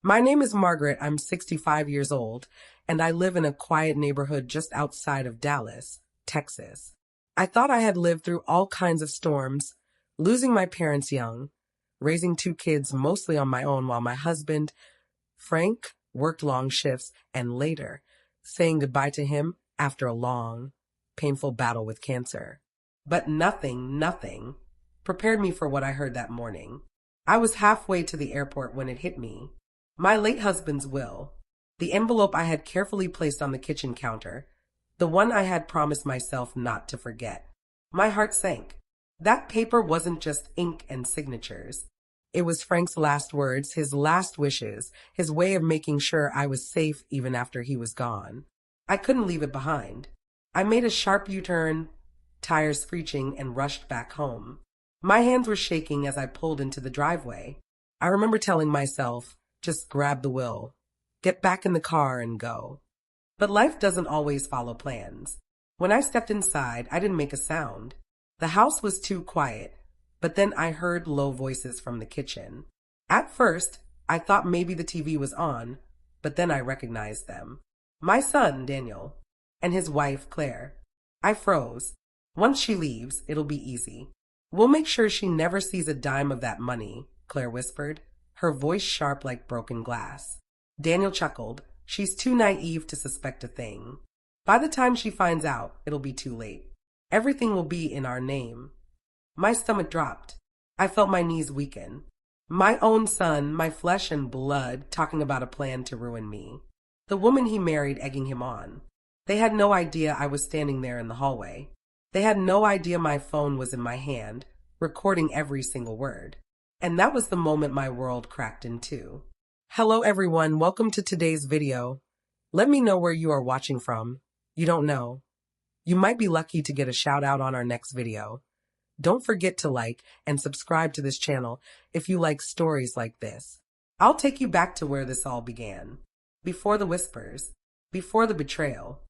My name is Margaret. I'm 65 years old, and I live in a quiet neighborhood just outside of Dallas, Texas. I thought I had lived through all kinds of storms, losing my parents young, raising two kids mostly on my own while my husband, Frank, worked long shifts, and later saying goodbye to him after a long, painful battle with cancer. But nothing prepared me for what I heard that morning. I was halfway to the airport when it hit me. My late husband's will. The envelope I had carefully placed on the kitchen counter. The one I had promised myself not to forget. My heart sank. That paper wasn't just ink and signatures. It was Frank's last words, his last wishes, his way of making sure I was safe even after he was gone. I couldn't leave it behind. I made a sharp U-turn, tires screeching, and rushed back home. My hands were shaking as I pulled into the driveway. I remember telling myself, just grab the wheel, get back in the car and go. But life doesn't always follow plans. When I stepped inside, I didn't make a sound. The house was too quiet, but then I heard low voices from the kitchen. At first, I thought maybe the TV was on, but then I recognized them. My son, Daniel, and his wife, Claire. I froze. Once she leaves, it'll be easy. We'll make sure she never sees a dime of that money, Claire whispered, her voice sharp like broken glass. Daniel chuckled. She's too naive to suspect a thing. By the time she finds out, it'll be too late. Everything will be in our name. My stomach dropped. I felt my knees weaken. My own son, my flesh and blood, talking about a plan to ruin me. The woman he married egging him on. They had no idea I was standing there in the hallway. They had no idea my phone was in my hand, recording every single word. And that was the moment my world cracked in two. Hello everyone, welcome to today's video. Let me know where you are watching from. You don't know. You might be lucky to get a shout out on our next video. Don't forget to like and subscribe to this channel if you like stories like this. I'll take you back to where this all began. Before the whispers. Before the betrayal.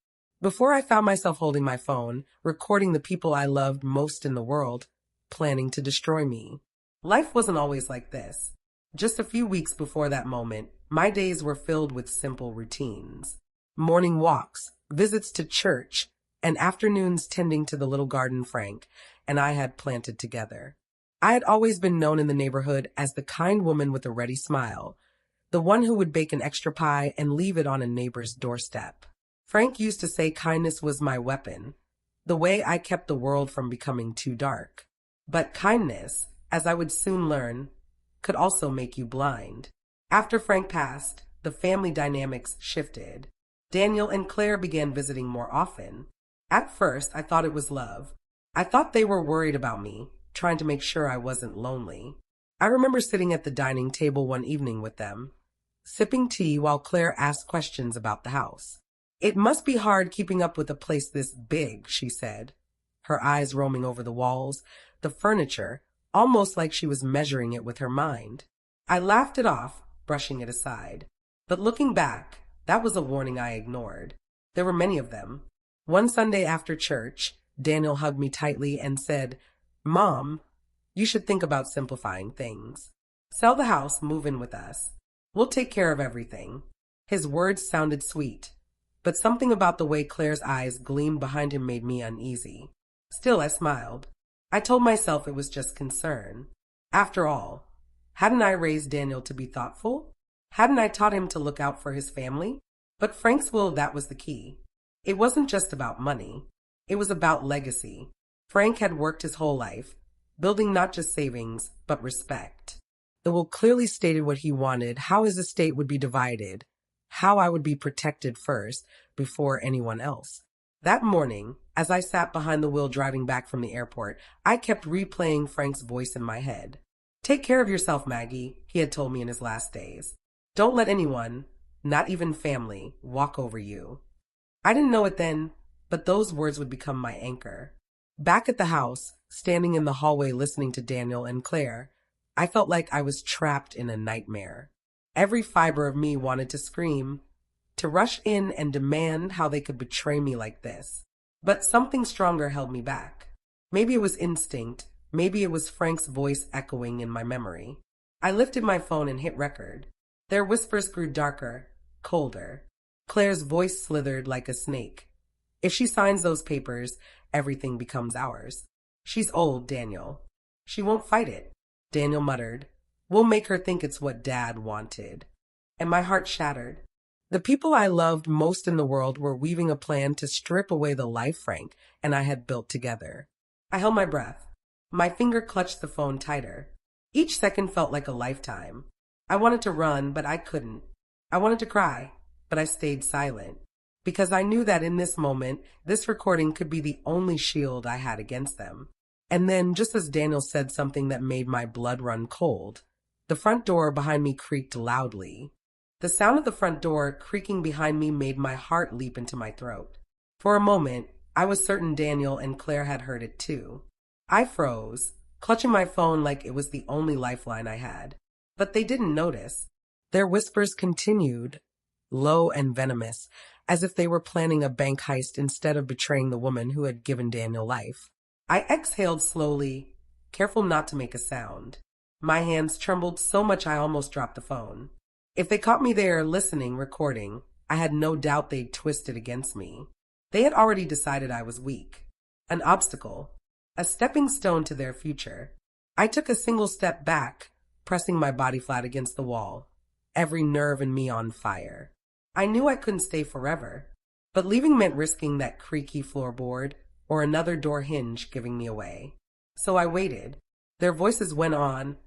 Before I found myself holding my phone, recording the people I loved most in the world, planning to destroy me. Life wasn't always like this. Just a few weeks before that moment, my days were filled with simple routines. Morning walks, visits to church, and afternoons tending to the little garden Frank and I had planted together. I had always been known in the neighborhood as the kind woman with a ready smile, the one who would bake an extra pie and leave it on a neighbor's doorstep. Frank used to say kindness was my weapon, the way I kept the world from becoming too dark. But kindness, as I would soon learn, could also make you blind. After Frank passed, the family dynamics shifted. Daniel and Claire began visiting more often. At first, I thought it was love. I thought they were worried about me, trying to make sure I wasn't lonely. I remember sitting at the dining table one evening with them, sipping tea while Claire asked questions about the house. It must be hard keeping up with a place this big, she said, her eyes roaming over the walls, the furniture, almost like she was measuring it with her mind. I laughed it off, brushing it aside. But looking back, that was a warning I ignored. There were many of them. One Sunday after church, Daniel hugged me tightly and said, "Mom, you should think about simplifying things. Sell the house, move in with us. We'll take care of everything." His words sounded sweet, but something about the way Claire's eyes gleamed behind him made me uneasy. Still, I smiled. I told myself it was just concern. After all, hadn't I raised Daniel to be thoughtful? Hadn't I taught him to look out for his family? But Frank's will, that was the key. It wasn't just about money. It was about legacy. Frank had worked his whole life, building not just savings, but respect. The will clearly stated what he wanted, how his estate would be divided, how I would be protected first, before anyone else. That morning, as I sat behind the wheel driving back from the airport, I kept replaying Frank's voice in my head. "Take care of yourself, Maggie," he had told me in his last days. "Don't let anyone, not even family, walk over you." I didn't know it then, but those words would become my anchor. Back at the house, standing in the hallway listening to Daniel and Claire, I felt like I was trapped in a nightmare. Every fiber of me wanted to scream, to rush in and demand how they could betray me like this. But something stronger held me back. Maybe it was instinct, maybe it was Frank's voice echoing in my memory. I lifted my phone and hit record. Their whispers grew darker, colder. Claire's voice slithered like a snake. If she signs those papers, everything becomes ours. She's old, Daniel. She won't fight it, Daniel muttered. We'll make her think it's what Dad wanted. And my heart shattered. The people I loved most in the world were weaving a plan to strip away the life Frank and I had built together. I held my breath. My finger clutched the phone tighter. Each second felt like a lifetime. I wanted to run, but I couldn't. I wanted to cry, but I stayed silent. Because I knew that in this moment, this recording could be the only shield I had against them. And then, just as Daniel said something that made my blood run cold, the front door behind me creaked loudly. The sound of the front door creaking behind me made my heart leap into my throat. For a moment, I was certain Daniel and Claire had heard it too. I froze, clutching my phone like it was the only lifeline I had. But they didn't notice. Their whispers continued, low and venomous, as if they were planning a bank heist instead of betraying the woman who had given Daniel life. I exhaled slowly, careful not to make a sound. My hands trembled so much I almost dropped the phone. If they caught me there listening, recording, I had no doubt they'd twist it against me. They had already decided I was weak. An obstacle. A stepping stone to their future. I took a single step back, pressing my body flat against the wall, every nerve in me on fire. I knew I couldn't stay forever, but leaving meant risking that creaky floorboard or another door hinge giving me away. So I waited. Their voices went on,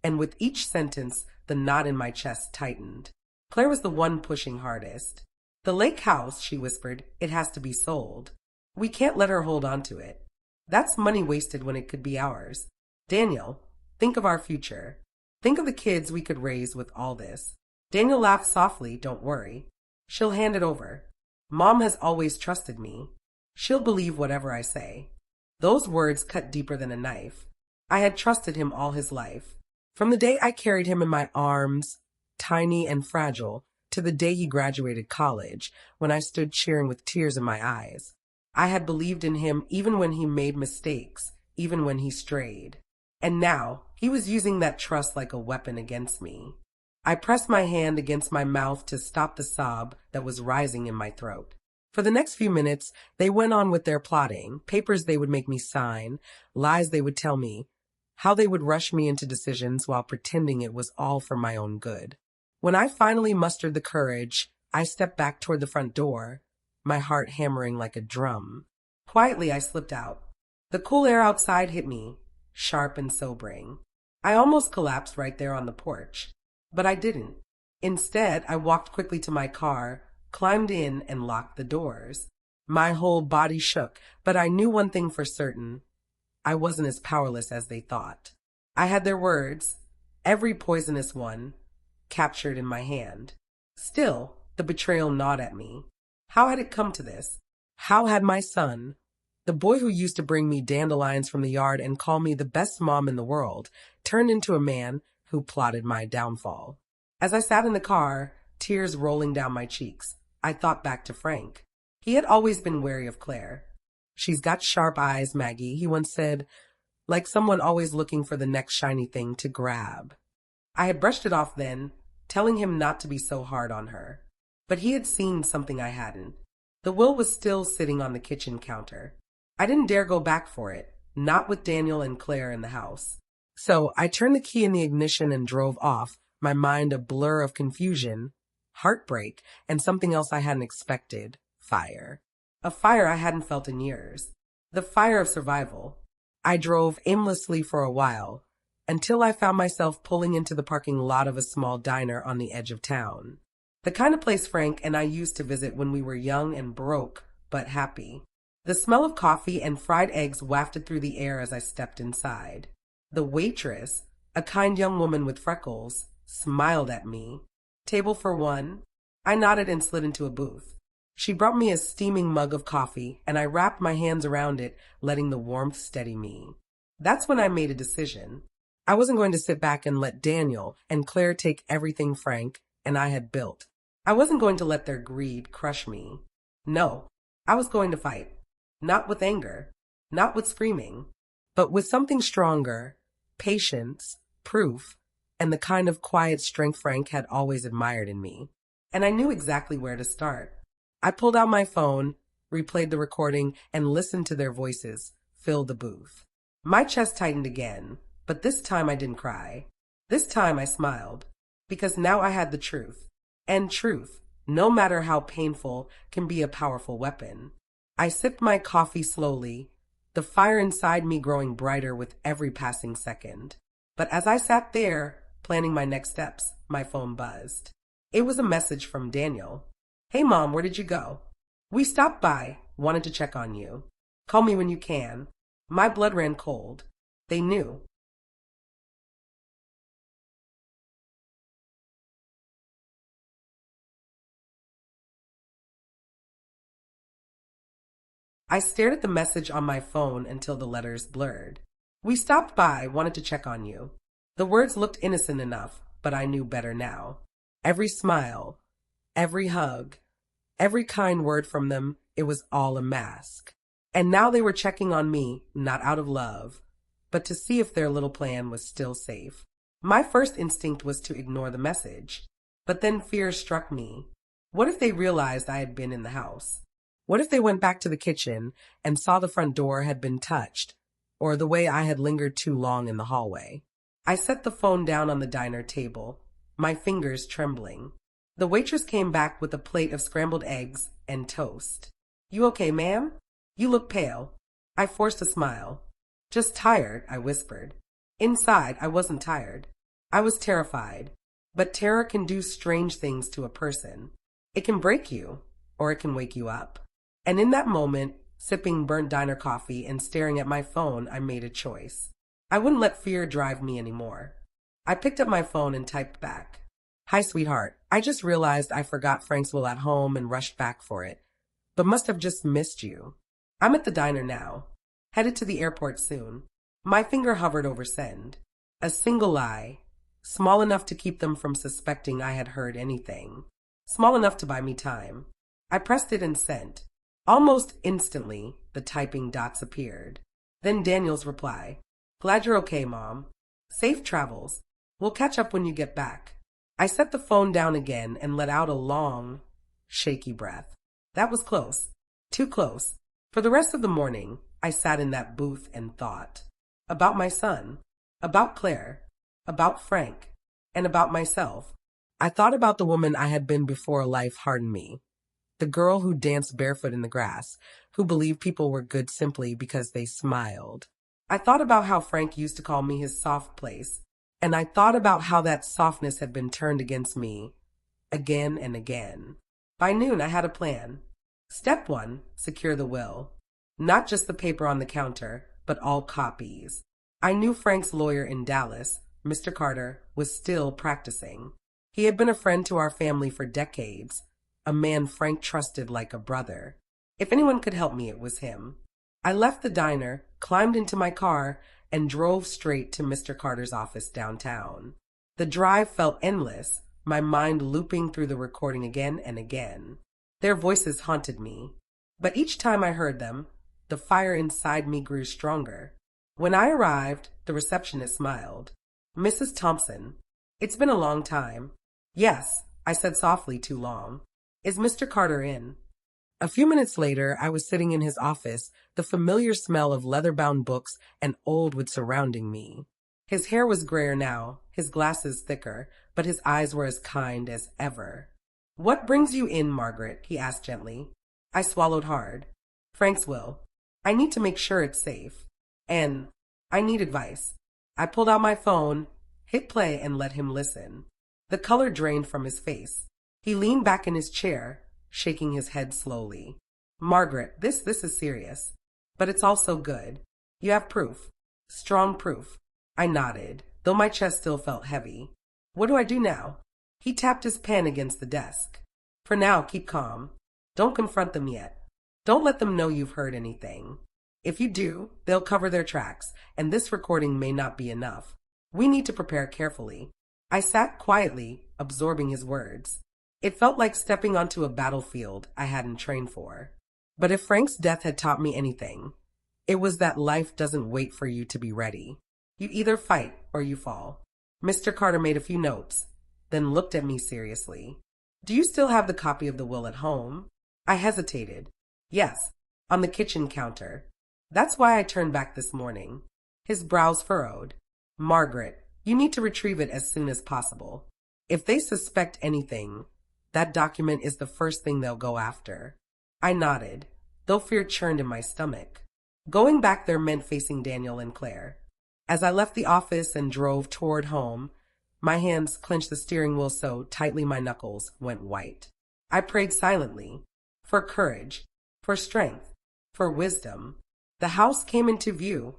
and with each sentence, the knot in my chest tightened. Claire was the one pushing hardest. The lake house, she whispered, it has to be sold. We can't let her hold on to it. That's money wasted when it could be ours. Daniel, think of our future. Think of the kids we could raise with all this. Daniel laughed softly, don't worry. She'll hand it over. Mom has always trusted me. She'll believe whatever I say. Those words cut deeper than a knife. I had trusted him all his life. From the day I carried him in my arms, tiny and fragile, to the day he graduated college, when I stood cheering with tears in my eyes. I had believed in him even when he made mistakes, even when he strayed. And now, he was using that trust like a weapon against me. I pressed my hand against my mouth to stop the sob that was rising in my throat. For the next few minutes, they went on with their plotting, papers they would make me sign, lies they would tell me, how they would rush me into decisions while pretending it was all for my own good. When I finally mustered the courage, I stepped back toward the front door, my heart hammering like a drum. Quietly, I slipped out. The cool air outside hit me, sharp and sobering. I almost collapsed right there on the porch, but I didn't. Instead, I walked quickly to my car, climbed in, and locked the doors. My whole body shook, but I knew one thing for certain. I wasn't as powerless as they thought. I had their words, every poisonous one, captured in my hand. Still, the betrayal gnawed at me. How had it come to this? How had my son, the boy who used to bring me dandelions from the yard and call me the best mom in the world, turned into a man who plotted my downfall? As I sat in the car, tears rolling down my cheeks, I thought back to Frank. He had always been wary of Claire. She's got sharp eyes, Maggie, he once said, like someone always looking for the next shiny thing to grab. I had brushed it off then, telling him not to be so hard on her. But he had seen something I hadn't. The will was still sitting on the kitchen counter. I didn't dare go back for it, not with Daniel and Claire in the house. So I turned the key in the ignition and drove off, my mind a blur of confusion, heartbreak, and something else I hadn't expected, fire. A fire I hadn't felt in years. The fire of survival. I drove aimlessly for a while, until I found myself pulling into the parking lot of a small diner on the edge of town. The kind of place Frank and I used to visit when we were young and broke, but happy. The smell of coffee and fried eggs wafted through the air as I stepped inside. The waitress, a kind young woman with freckles, smiled at me. Table for one? I nodded and slid into a booth. She brought me a steaming mug of coffee, and I wrapped my hands around it, letting the warmth steady me. That's when I made a decision. I wasn't going to sit back and let Daniel and Claire take everything Frank and I had built. I wasn't going to let their greed crush me. No, I was going to fight. Not with anger, not with screaming, but with something stronger, patience, proof, and the kind of quiet strength Frank had always admired in me. And I knew exactly where to start. I pulled out my phone, replayed the recording, and listened to their voices fill the booth. My chest tightened again, but this time I didn't cry. This time I smiled, because now I had the truth. And truth, no matter how painful, can be a powerful weapon. I sipped my coffee slowly, the fire inside me growing brighter with every passing second. But as I sat there, planning my next steps, my phone buzzed. It was a message from Daniel. "Hey Mom, where did you go? We stopped by, wanted to check on you. Call me when you can." My blood ran cold. They knew. I stared at the message on my phone until the letters blurred. "We stopped by, wanted to check on you." The words looked innocent enough, but I knew better now. Every smile, every hug, every kind word from them, it was all a mask. And now they were checking on me, not out of love, but to see if their little plan was still safe. My first instinct was to ignore the message, but then fear struck me. What if they realized I had been in the house? What if they went back to the kitchen and saw the front door had been touched, or the way I had lingered too long in the hallway? I set the phone down on the diner table, my fingers trembling. The waitress came back with a plate of scrambled eggs and toast. "You okay, ma'am? You look pale." I forced a smile. "Just tired," I whispered. Inside, I wasn't tired. I was terrified. But terror can do strange things to a person. It can break you, or it can wake you up. And in that moment, sipping burnt diner coffee and staring at my phone, I made a choice. I wouldn't let fear drive me anymore. I picked up my phone and typed back. "Hi, sweetheart. I just realized I forgot Frank's will at home and rushed back for it, but must have just missed you. I'm at the diner now, headed to the airport soon." My finger hovered over send. A single lie, small enough to keep them from suspecting I had heard anything, small enough to buy me time. I pressed it and sent. Almost instantly, the typing dots appeared. Then Daniel's reply. "Glad you're okay, Mom. Safe travels. We'll catch up when you get back." I set the phone down again and let out a long, shaky breath. That was close. Too close. For the rest of the morning, I sat in that booth and thought. About my son. About Claire. About Frank. And about myself. I thought about the woman I had been before life hardened me. The girl who danced barefoot in the grass, who believed people were good simply because they smiled. I thought about how Frank used to call me his soft place, and I thought about how that softness had been turned against me, again and again. By noon, I had a plan. Step 1, secure the will. Not just the paper on the counter, but all copies. I knew Frank's lawyer in Dallas, Mr. Carter, was still practicing. He had been a friend to our family for decades, a man Frank trusted like a brother. If anyone could help me, it was him. I left the diner, climbed into my car, and drove straight to Mr. Carter's office downtown. The drive felt endless, my mind looping through the recording again and again. Their voices haunted me. But each time I heard them, the fire inside me grew stronger. When I arrived, the receptionist smiled. "Mrs. Thompson, it's been a long time." "Yes," I said softly, too long. "Is Mr. Carter in?" A few minutes later, I was sitting in his office, the familiar smell of leather-bound books and old wood surrounding me. His hair was grayer now, his glasses thicker, but his eyes were as kind as ever. "What brings you in, Margaret?" he asked gently. I swallowed hard. "Frank's will. I need to make sure it's safe. And I need advice." I pulled out my phone, hit play, and let him listen. The color drained from his face. He leaned back in his chair, shaking his head slowly. "Margaret, this is serious. But it's also good. You have proof. Strong proof." I nodded, though my chest still felt heavy. "What do I do now?" He tapped his pen against the desk. "For now, keep calm. Don't confront them yet. Don't let them know you've heard anything. If you do, they'll cover their tracks, and this recording may not be enough. We need to prepare carefully." I sat quietly, absorbing his words. It felt like stepping onto a battlefield I hadn't trained for. But if Frank's death had taught me anything, it was that life doesn't wait for you to be ready. You either fight or you fall. Mr. Carter made a few notes, then looked at me seriously. Do you still have the copy of the will at home? I hesitated. Yes, on the kitchen counter. That's why I turned back this morning. His brows furrowed. Margaret, you need to retrieve it as soon as possible. If they suspect anything, that document is the first thing they'll go after. I nodded, though fear churned in my stomach. Going back there meant facing Daniel and Claire. As I left the office and drove toward home, my hands clenched the steering wheel so tightly my knuckles went white. I prayed silently, for courage, for strength, for wisdom. The house came into view,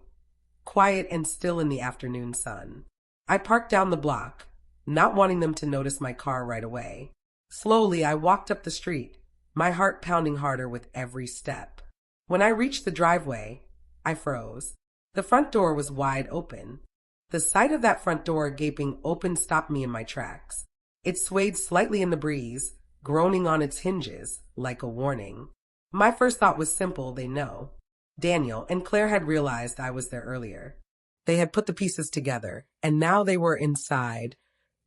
quiet and still in the afternoon sun. I parked down the block, not wanting them to notice my car right away. Slowly, I walked up the street, my heart pounding harder with every step. When I reached the driveway, I froze. The front door was wide open. The sight of that front door gaping open stopped me in my tracks. It swayed slightly in the breeze, groaning on its hinges like a warning. My first thought was simple, they know. Daniel and Claire had realized I was there earlier. They had put the pieces together, and now they were inside,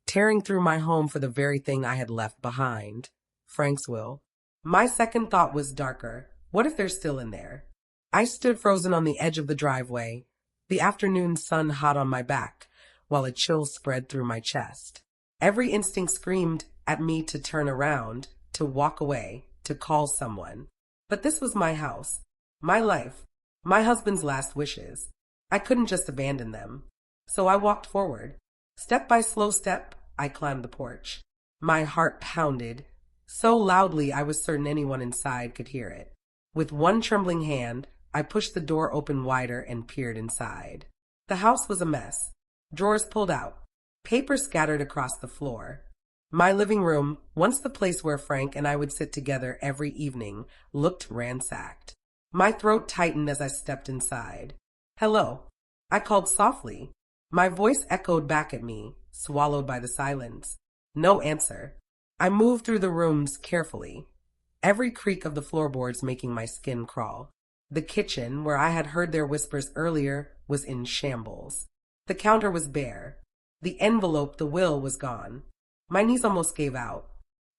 tearing through my home for the very thing I had left behind, Frank's will. My second thought was darker. What if they're still in there? I stood frozen on the edge of the driveway, the afternoon sun hot on my back, while a chill spread through my chest. Every instinct screamed at me to turn around, to walk away, to call someone. But this was my house, my life, my husband's last wishes. I couldn't just abandon them. So I walked forward. Step by slow step, I climbed the porch. My heart pounded, so loudly I was certain anyone inside could hear it. With one trembling hand, I pushed the door open wider and peered inside. The house was a mess. Drawers pulled out, paper scattered across the floor. My living room, once the place where Frank and I would sit together every evening, looked ransacked. My throat tightened as I stepped inside. Hello, I called softly. My voice echoed back at me, swallowed by the silence. No answer. I moved through the rooms carefully, every creak of the floorboards making my skin crawl. The kitchen, where I had heard their whispers earlier, was in shambles. The counter was bare. The envelope, the will, was gone. My knees almost gave out.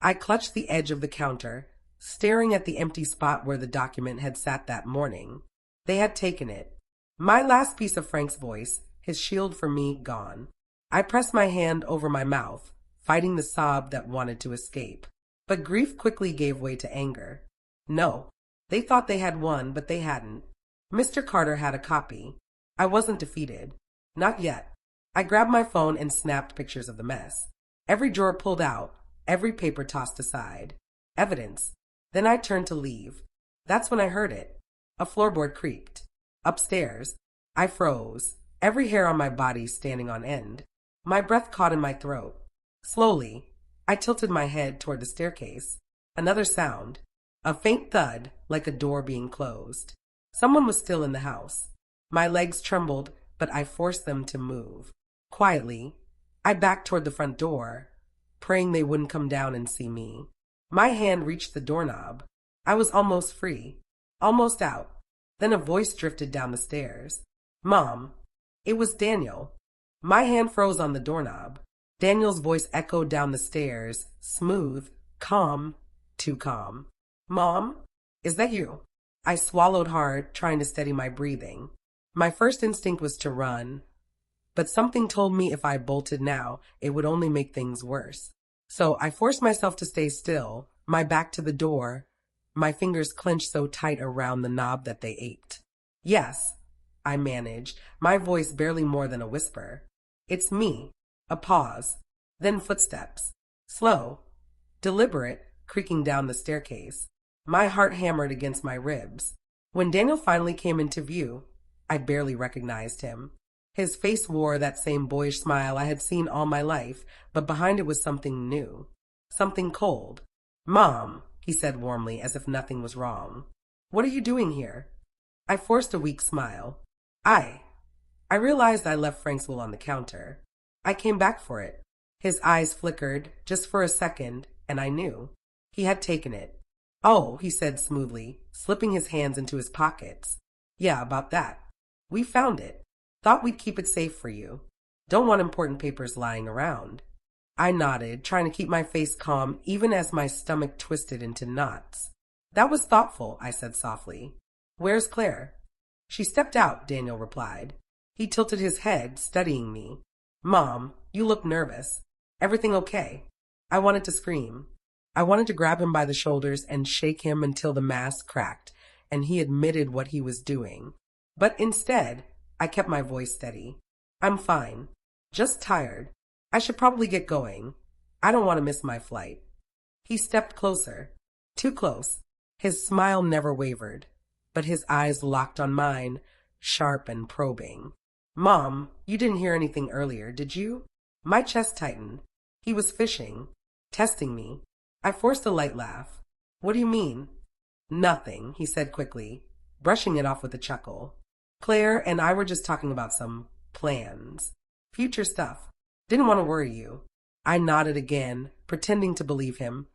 I clutched the edge of the counter, staring at the empty spot where the document had sat that morning. They had taken it. My last piece of Frank's voice, his shield for me, gone. I pressed my hand over my mouth, fighting the sob that wanted to escape. But grief quickly gave way to anger. No, they thought they had won, but they hadn't. Mr. Carter had a copy. I wasn't defeated. Not yet. I grabbed my phone and snapped pictures of the mess. Every drawer pulled out, every paper tossed aside. Evidence. Then I turned to leave. That's when I heard it. A floorboard creaked. Upstairs. I froze, every hair on my body standing on end. My breath caught in my throat. Slowly, I tilted my head toward the staircase. Another sound. A faint thud, like a door being closed. Someone was still in the house. My legs trembled, but I forced them to move. Quietly, I backed toward the front door, praying they wouldn't come down and see me. My hand reached the doorknob. I was almost free, almost out. Then a voice drifted down the stairs. Mom. It was Daniel. My hand froze on the doorknob. Daniel's voice echoed down the stairs, smooth, calm, too calm. Mom, is that you? I swallowed hard, trying to steady my breathing. My first instinct was to run, but something told me if I bolted now, it would only make things worse. So I forced myself to stay still, my back to the door, my fingers clenched so tight around the knob that they ached. Yes, I managed, my voice barely more than a whisper. It's me. A pause, then footsteps. Slow, deliberate, creaking down the staircase. My heart hammered against my ribs. When Daniel finally came into view, I barely recognized him. His face wore that same boyish smile I had seen all my life, but behind it was something new. Something cold. Mom, he said warmly, as if nothing was wrong. What are you doing here? I forced a weak smile. I realized I left Frank's will on the counter. I came back for it. His eyes flickered, just for a second, and I knew. He had taken it. Oh, he said smoothly, slipping his hands into his pockets. Yeah, about that. We found it. Thought we'd keep it safe for you. Don't want important papers lying around. I nodded, trying to keep my face calm even as my stomach twisted into knots. That was thoughtful, I said softly. Where's Claire? She stepped out, Daniel replied. He tilted his head, studying me. Mom, you look nervous. Everything okay? I wanted to scream. I wanted to grab him by the shoulders and shake him until the mask cracked and he admitted what he was doing. But instead, I kept my voice steady. I'm fine. Just tired. I should probably get going. I don't want to miss my flight. He stepped closer. Too close. His smile never wavered, but his eyes locked on mine, sharp and probing. Mom, you didn't hear anything earlier, did you? My chest tightened. He was fishing, testing me. I forced a light laugh. What do you mean? Nothing, he said quickly, brushing it off with a chuckle. Claire and I were just talking about some plans. Future stuff. Didn't want to worry you. I nodded again, pretending to believe him,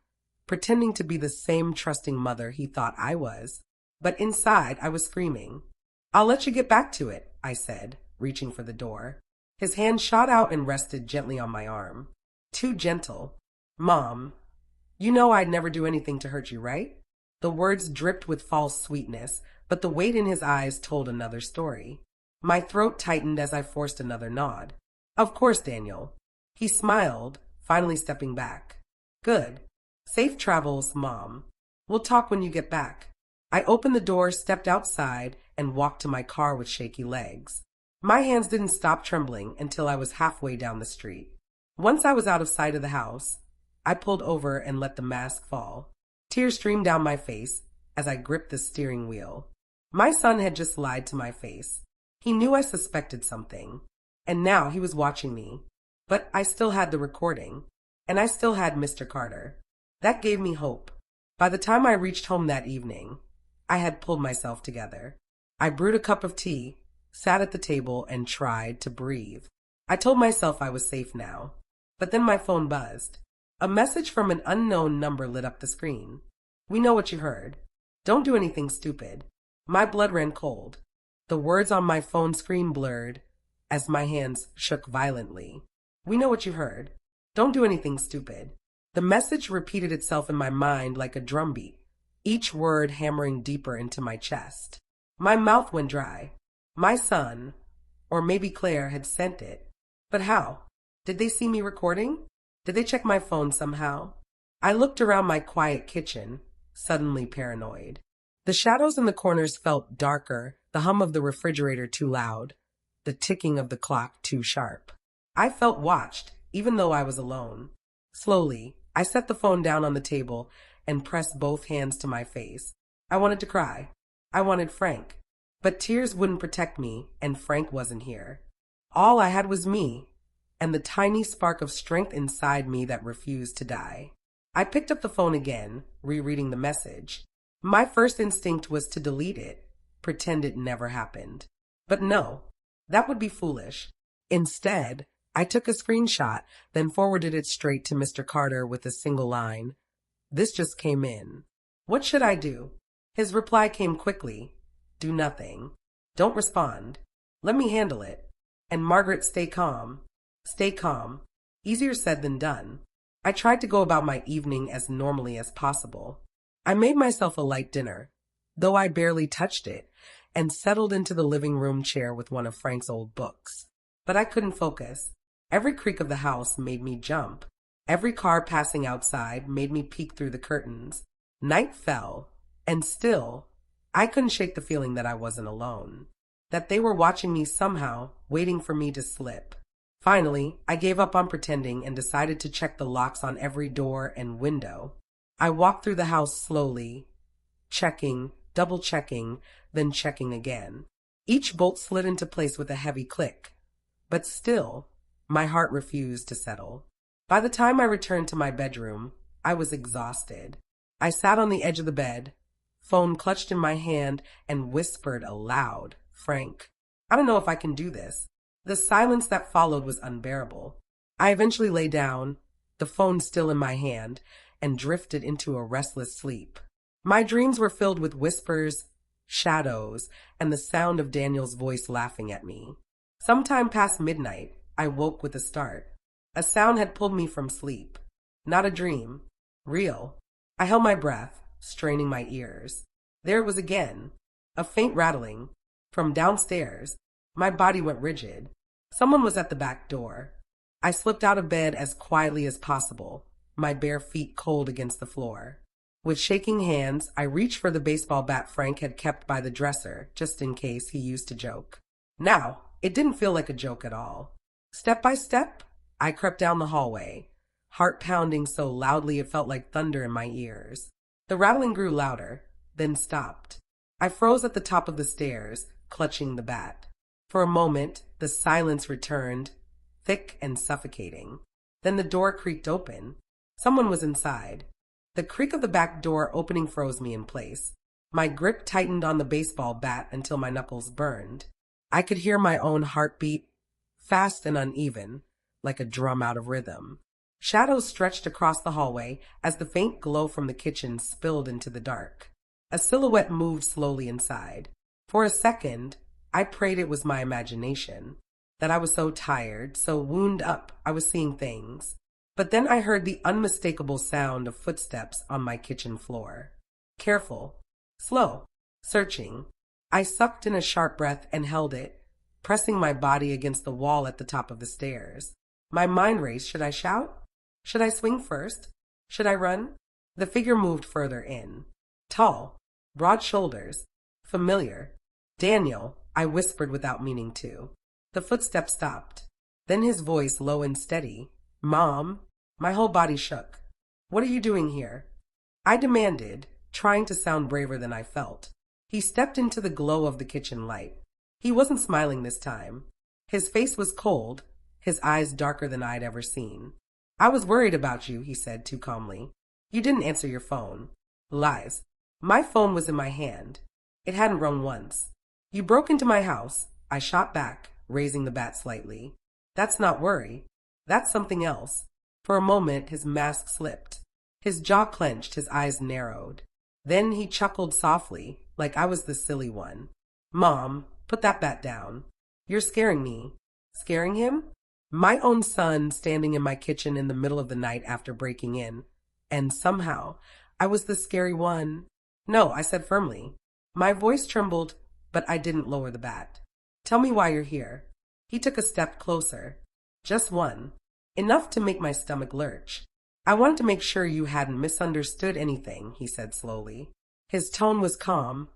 pretending to be the same trusting mother he thought I was. But inside, I was screaming. I'll let you get back to it, I said, reaching for the door. His hand shot out and rested gently on my arm. Too gentle. Mom, you know I'd never do anything to hurt you, right? The words dripped with false sweetness, but the weight in his eyes told another story. My throat tightened as I forced another nod. Of course, Daniel. He smiled, finally stepping back. Good. Safe travels, Mom. We'll talk when you get back. I opened the door, stepped outside, and walked to my car with shaky legs. My hands didn't stop trembling until I was halfway down the street. Once I was out of sight of the house, I pulled over and let the mask fall. Tears streamed down my face as I gripped the steering wheel. My son had just lied to my face. He knew I suspected something, and now he was watching me. But I still had the recording, and I still had Mr. Carter. That gave me hope. By the time I reached home that evening, I had pulled myself together. I brewed a cup of tea, sat at the table, and tried to breathe. I told myself I was safe now. But then my phone buzzed. A message from an unknown number lit up the screen. We know what you heard. Don't do anything stupid. My blood ran cold. The words on my phone screen blurred as my hands shook violently. We know what you heard. Don't do anything stupid. The message repeated itself in my mind like a drumbeat, each word hammering deeper into my chest. My mouth went dry. My son, or maybe Claire, had sent it. But how? Did they see me recording? Did they check my phone somehow? I looked around my quiet kitchen, suddenly paranoid. The shadows in the corners felt darker, the hum of the refrigerator too loud, the ticking of the clock too sharp. I felt watched, even though I was alone. Slowly, I set the phone down on the table and pressed both hands to my face. I wanted to cry. I wanted Frank. But tears wouldn't protect me, and Frank wasn't here. All I had was me, and the tiny spark of strength inside me that refused to die. I picked up the phone again, rereading the message. My first instinct was to delete it, pretend it never happened. But no, that would be foolish. Instead, I took a screenshot, then forwarded it straight to Mr. Carter with a single line. This just came in. What should I do? His reply came quickly. Do nothing. Don't respond. Let me handle it. And Margaret, stay calm. Stay calm. Easier said than done. I tried to go about my evening as normally as possible. I made myself a light dinner, though I barely touched it, and settled into the living room chair with one of Frank's old books. But I couldn't focus. Every creak of the house made me jump. Every car passing outside made me peek through the curtains. Night fell, and still, I couldn't shake the feeling that I wasn't alone, that they were watching me somehow, waiting for me to slip. Finally, I gave up on pretending and decided to check the locks on every door and window. I walked through the house slowly, checking, double-checking, then checking again. Each bolt slid into place with a heavy click. But still, my heart refused to settle. By the time I returned to my bedroom, I was exhausted. I sat on the edge of the bed, phone clutched in my hand, and whispered aloud, Frank, I don't know if I can do this. The silence that followed was unbearable. I eventually lay down, the phone still in my hand, and drifted into a restless sleep. My dreams were filled with whispers, shadows, and the sound of Daniel's voice laughing at me. Sometime past midnight, I woke with a start. A sound had pulled me from sleep. Not a dream. Real. I held my breath, straining my ears. There it was again. A faint rattling. From downstairs. My body went rigid. Someone was at the back door. I slipped out of bed as quietly as possible, my bare feet cold against the floor. With shaking hands, I reached for the baseball bat Frank had kept by the dresser, just in case he used to joke. Now, it didn't feel like a joke at all. Step by step, I crept down the hallway, heart pounding so loudly it felt like thunder in my ears. The rattling grew louder, then stopped. I froze at the top of the stairs, clutching the bat. For a moment, the silence returned, thick and suffocating. Then the door creaked open. Someone was inside. The creak of the back door opening froze me in place. My grip tightened on the baseball bat until my knuckles burned. I could hear my own heartbeat, fast and uneven, like a drum out of rhythm. Shadows stretched across the hallway as the faint glow from the kitchen spilled into the dark. A silhouette moved slowly inside. For a second, I prayed it was my imagination, that I was so tired, so wound up, I was seeing things. But then I heard the unmistakable sound of footsteps on my kitchen floor. Careful, slow, searching. I sucked in a sharp breath and held it, pressing my body against the wall at the top of the stairs. My mind raced. Should I shout? Should I swing first? Should I run? The figure moved further in. Tall, broad shoulders, familiar. Daniel, I whispered without meaning to. The footsteps stopped. Then his voice, low and steady. Mom. My whole body shook. What are you doing here? I demanded, trying to sound braver than I felt. He stepped into the glow of the kitchen light. He wasn't smiling this time. His face was cold, his eyes darker than I'd ever seen. I was worried about you, he said too calmly. You didn't answer your phone. Lies. My phone was in my hand. It hadn't rung once. You broke into my house. I shot back, raising the bat slightly. That's not worry. That's something else. For a moment, his mask slipped. His jaw clenched, his eyes narrowed. Then he chuckled softly, like I was the silly one. Mom, put that bat down. You're scaring me. Scaring him? My own son standing in my kitchen in the middle of the night after breaking in. And somehow, I was the scary one. No, I said firmly. My voice trembled, but I didn't lower the bat. Tell me why you're here. He took a step closer. Just one. Enough to make my stomach lurch. I wanted to make sure you hadn't misunderstood anything, he said slowly. His tone was calm,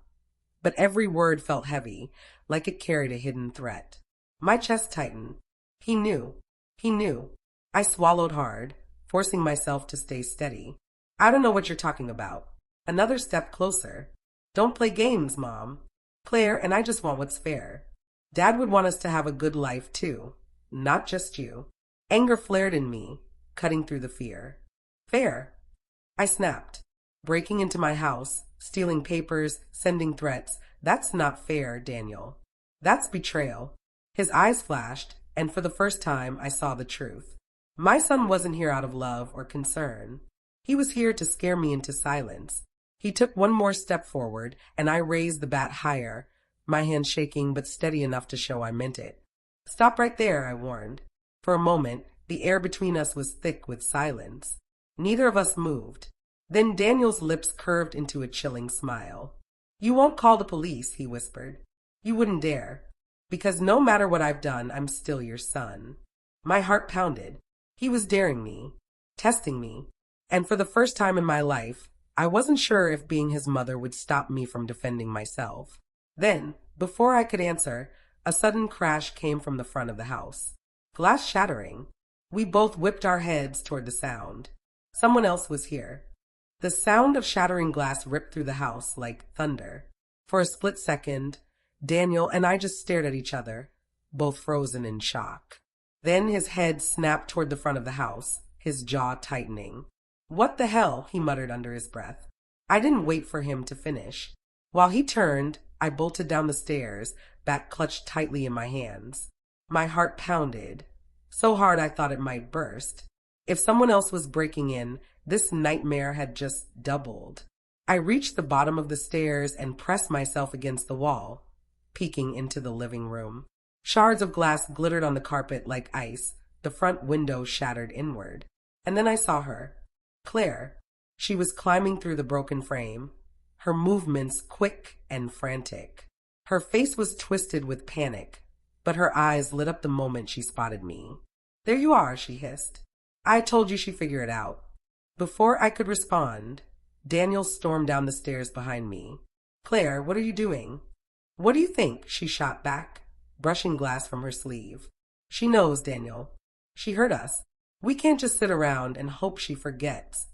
but every word felt heavy, like it carried a hidden threat. My chest tightened. He knew. He knew. I swallowed hard, forcing myself to stay steady. I don't know what you're talking about. Another step closer. Don't play games, Mom. Claire and I just want what's fair. Dad would want us to have a good life, too. Not just you. Anger flared in me, cutting through the fear. Fair. I snapped. Breaking into my house, stealing papers, sending threats. That's not fair, Daniel. That's betrayal. His eyes flashed, and for the first time I saw the truth. My son wasn't here out of love or concern. He was here to scare me into silence. He took one more step forward, and I raised the bat higher, my hand shaking but steady enough to show I meant it. Stop right there, I warned. For a moment, the air between us was thick with silence. Neither of us moved. Then Daniel's lips curved into a chilling smile. You won't call the police, he whispered. You wouldn't dare. Because no matter what I've done, I'm still your son. My heart pounded. He was daring me, testing me. And for the first time in my life, I wasn't sure if being his mother would stop me from defending myself. Then, before I could answer, a sudden crash came from the front of the house. Glass shattering. We both whipped our heads toward the sound. Someone else was here. The sound of shattering glass ripped through the house like thunder. For a split second, Daniel and I just stared at each other, both frozen in shock. Then his head snapped toward the front of the house, his jaw tightening. What the hell? He muttered under his breath. I didn't wait for him to finish. While he turned, I bolted down the stairs, bat clutched tightly in my hands. My heart pounded, so hard I thought it might burst. If someone else was breaking in, this nightmare had just doubled. I reached the bottom of the stairs and pressed myself against the wall, peeking into the living room. Shards of glass glittered on the carpet like ice, the front window shattered inward. And then I saw her. Claire. She was climbing through the broken frame, her movements quick and frantic. Her face was twisted with panic, but her eyes lit up the moment she spotted me. "There you are," she hissed. "I told you she'd figure it out." Before I could respond, Daniel stormed down the stairs behind me. "Claire, what are you doing?" "What do you think?" she shot back, brushing glass from her sleeve. "She knows, Daniel. She hurt us. We can't just sit around and hope she forgets."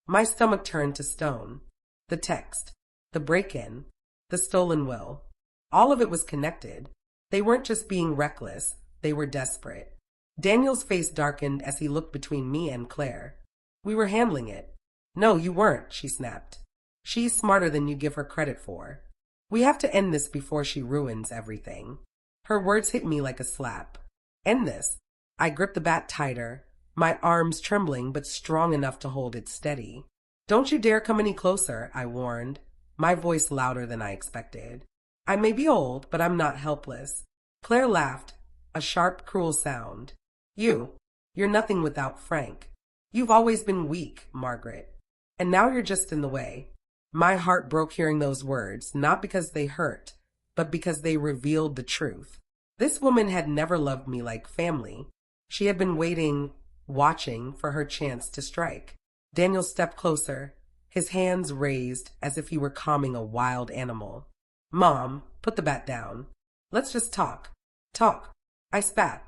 My stomach turned to stone. The text, the break-in, the stolen will. All of it was connected. They weren't just being reckless, they were desperate. Daniel's face darkened as he looked between me and Claire. "We were handling it." "No, you weren't," she snapped. "She's smarter than you give her credit for. We have to end this before she ruins everything." Her words hit me like a slap. "End this." I gripped the bat tighter, my arms trembling but strong enough to hold it steady. "Don't you dare come any closer," I warned, my voice louder than I expected. "I may be old, but I'm not helpless." Claire laughed, a sharp, cruel sound. You're nothing without Frank. You've always been weak, Margaret. And now you're just in the way." My heart broke hearing those words, not because they hurt, but because they revealed the truth. This woman had never loved me like family. She had been waiting, watching for her chance to strike. Daniel stepped closer, his hands raised as if he were calming a wild animal. "Mom, put the bat down. Let's just talk." "Talk?" I spat.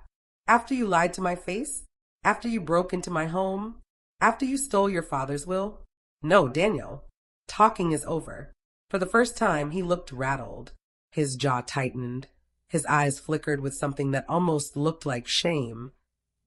"After you lied to my face? After you broke into my home? After you stole your father's will?" "No, Daniel. Talking is over." For the first time, he looked rattled. His jaw tightened. His eyes flickered with something that almost looked like shame,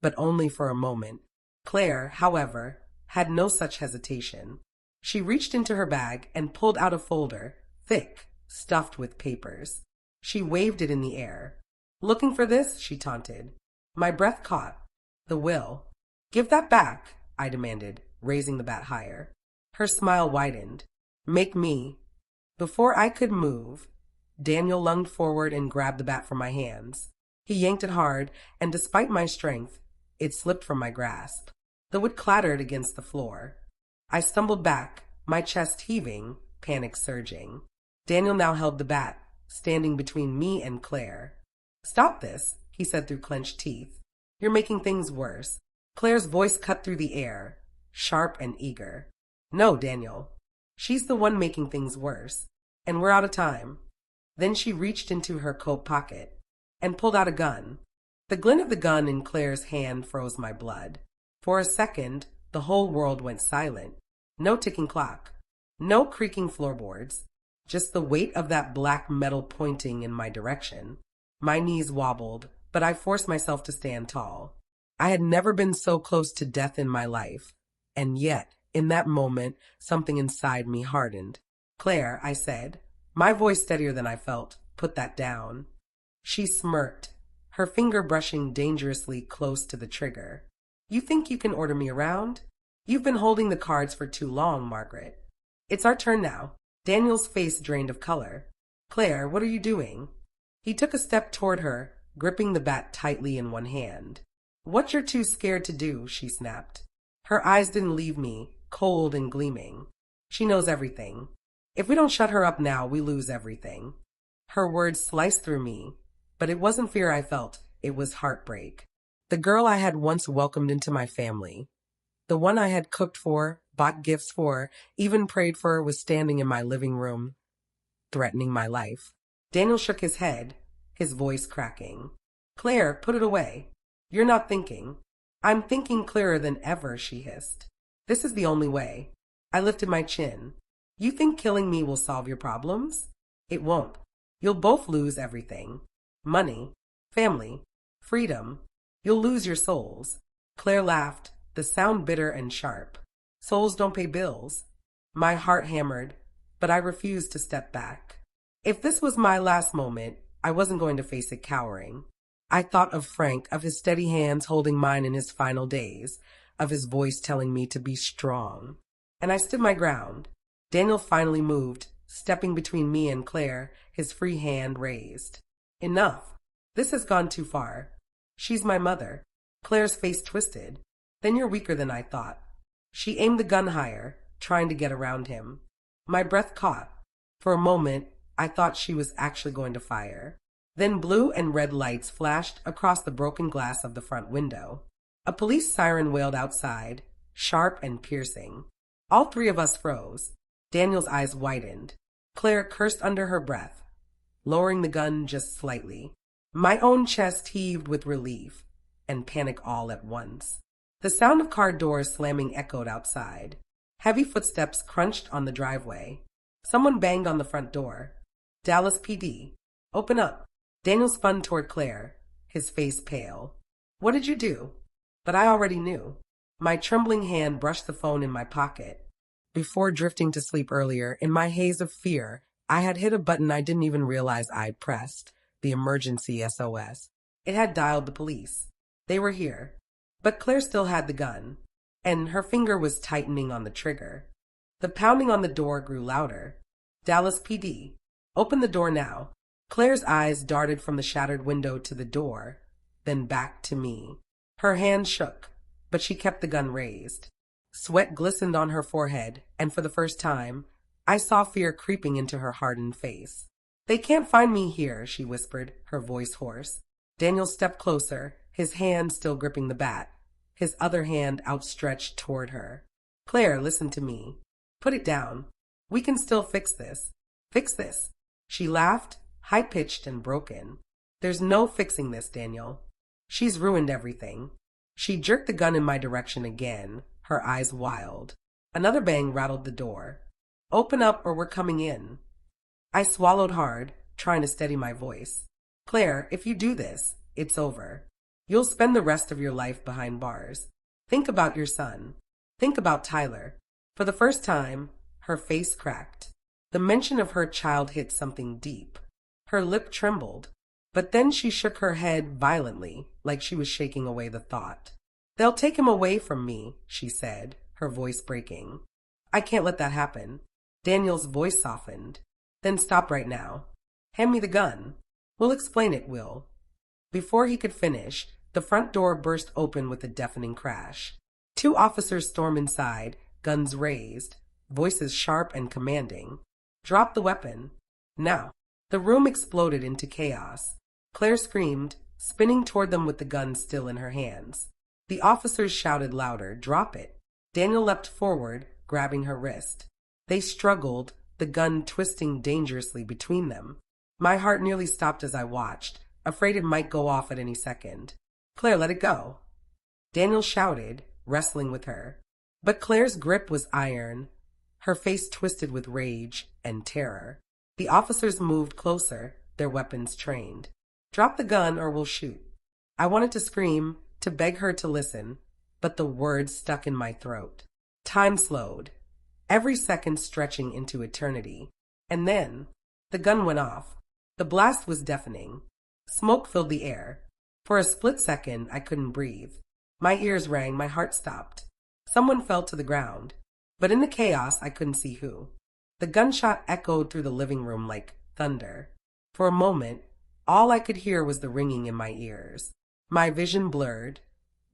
but only for a moment. Claire, however, had no such hesitation. She reached into her bag and pulled out a folder, thick, stuffed with papers. She waved it in the air. "Looking for this?" she taunted. My breath caught. "The will." "Give that back," I demanded, raising the bat higher. Her smile widened. "Make me." Before I could move, Daniel lunged forward and grabbed the bat from my hands. He yanked it hard, and despite my strength, it slipped from my grasp. The wood clattered against the floor. I stumbled back, my chest heaving, panic surging. Daniel now held the bat, standing between me and Claire. "Stop this," he said through clenched teeth. "You're making things worse." Claire's voice cut through the air, sharp and eager. "No, Daniel. She's the one making things worse, and we're out of time." Then she reached into her coat pocket and pulled out a gun. The glint of the gun in Claire's hand froze my blood. For a second, the whole world went silent. No ticking clock, no creaking floorboards, just the weight of that black metal pointing in my direction. My knees wobbled, but I forced myself to stand tall. I had never been so close to death in my life, and yet, in that moment, something inside me hardened. "Claire," I said, my voice steadier than I felt, "put that down." She smirked, her finger brushing dangerously close to the trigger. "You think you can order me around? You've been holding the cards for too long, Margaret. It's our turn now." Daniel's face drained of color. "Claire, what are you doing?" He took a step toward her, gripping the bat tightly in one hand. "What you're too scared to do," she snapped. Her eyes didn't leave me, cold and gleaming. "She knows everything. If we don't shut her up now, we lose everything." Her words sliced through me, but it wasn't fear I felt, it was heartbreak. The girl I had once welcomed into my family, the one I had cooked for, bought gifts for, even prayed for, was standing in my living room, threatening my life. Daniel shook his head, his voice cracking. "Claire, put it away. You're not thinking." "I'm thinking clearer than ever," she hissed. "This is the only way." I lifted my chin. "You think killing me will solve your problems? It won't. You'll both lose everything. Money, family, freedom. You'll lose your souls." Claire laughed, the sound bitter and sharp. "Souls don't pay bills." My heart hammered, but I refused to step back. If this was my last moment, I wasn't going to face it cowering. I thought of Frank, of his steady hands holding mine in his final days, of his voice telling me to be strong. And I stood my ground. Daniel finally moved, stepping between me and Claire, his free hand raised. "Enough." This has gone too far. She's my mother. Claire's face twisted. Then you're weaker than I thought. She aimed the gun higher, trying to get around him. My breath caught. For a moment, I thought she was actually going to fire. Then blue and red lights flashed across the broken glass of the front window. A police siren wailed outside, sharp and piercing. All three of us froze. Daniel's eyes widened. Claire cursed under her breath, lowering the gun just slightly. My own chest heaved with relief and panic all at once. The sound of car doors slamming echoed outside. Heavy footsteps crunched on the driveway. Someone banged on the front door. Dallas PD. Open up. Daniel spun toward Claire, his face pale. What did you do? But I already knew. My trembling hand brushed the phone in my pocket. Before drifting to sleep earlier, in my haze of fear, I had hit a button I didn't even realize I'd pressed, the emergency SOS. It had dialed the police. They were here. But Claire still had the gun, and her finger was tightening on the trigger. The pounding on the door grew louder. Dallas PD. Open the door now. Claire's eyes darted from the shattered window to the door, then back to me. Her hand shook, but she kept the gun raised. Sweat glistened on her forehead, and for the first time, I saw fear creeping into her hardened face. They can't find me here, she whispered, her voice hoarse. Daniel stepped closer, his hand still gripping the bat, his other hand outstretched toward her. Claire, listen to me. Put it down. We can still fix this. Fix this. She laughed, high-pitched and broken. There's no fixing this, Daniel. She's ruined everything. She jerked the gun in my direction again, her eyes wild. Another bang rattled the door. Open up or we're coming in. I swallowed hard, trying to steady my voice. Claire, if you do this, it's over. You'll spend the rest of your life behind bars. Think about your son. Think about Tyler. For the first time, her face cracked. The mention of her child hit something deep. Her lip trembled, but then she shook her head violently, like she was shaking away the thought. They'll take him away from me, she said, her voice breaking. I can't let that happen. Daniel's voice softened. Then stop right now. Hand me the gun. We'll explain it, Will. Before he could finish, the front door burst open with a deafening crash. Two officers stormed inside, guns raised, voices sharp and commanding. Drop the weapon. Now. The room exploded into chaos. Claire screamed, spinning toward them with the gun still in her hands. The officers shouted louder, drop it. Daniel leapt forward, grabbing her wrist. They struggled, the gun twisting dangerously between them. My heart nearly stopped as I watched, afraid it might go off at any second. Claire, let it go. Daniel shouted, wrestling with her. But Claire's grip was iron, her face twisted with rage and terror. The officers moved closer, their weapons trained. Drop the gun or we'll shoot. I wanted to scream, to beg her to listen, but the words stuck in my throat. Time slowed, every second stretching into eternity. And then, the gun went off. The blast was deafening. Smoke filled the air. For a split second, I couldn't breathe. My ears rang, my heart stopped. Someone fell to the ground, but in the chaos, I couldn't see who. The gunshot echoed through the living room like thunder. For a moment, all I could hear was the ringing in my ears. My vision blurred,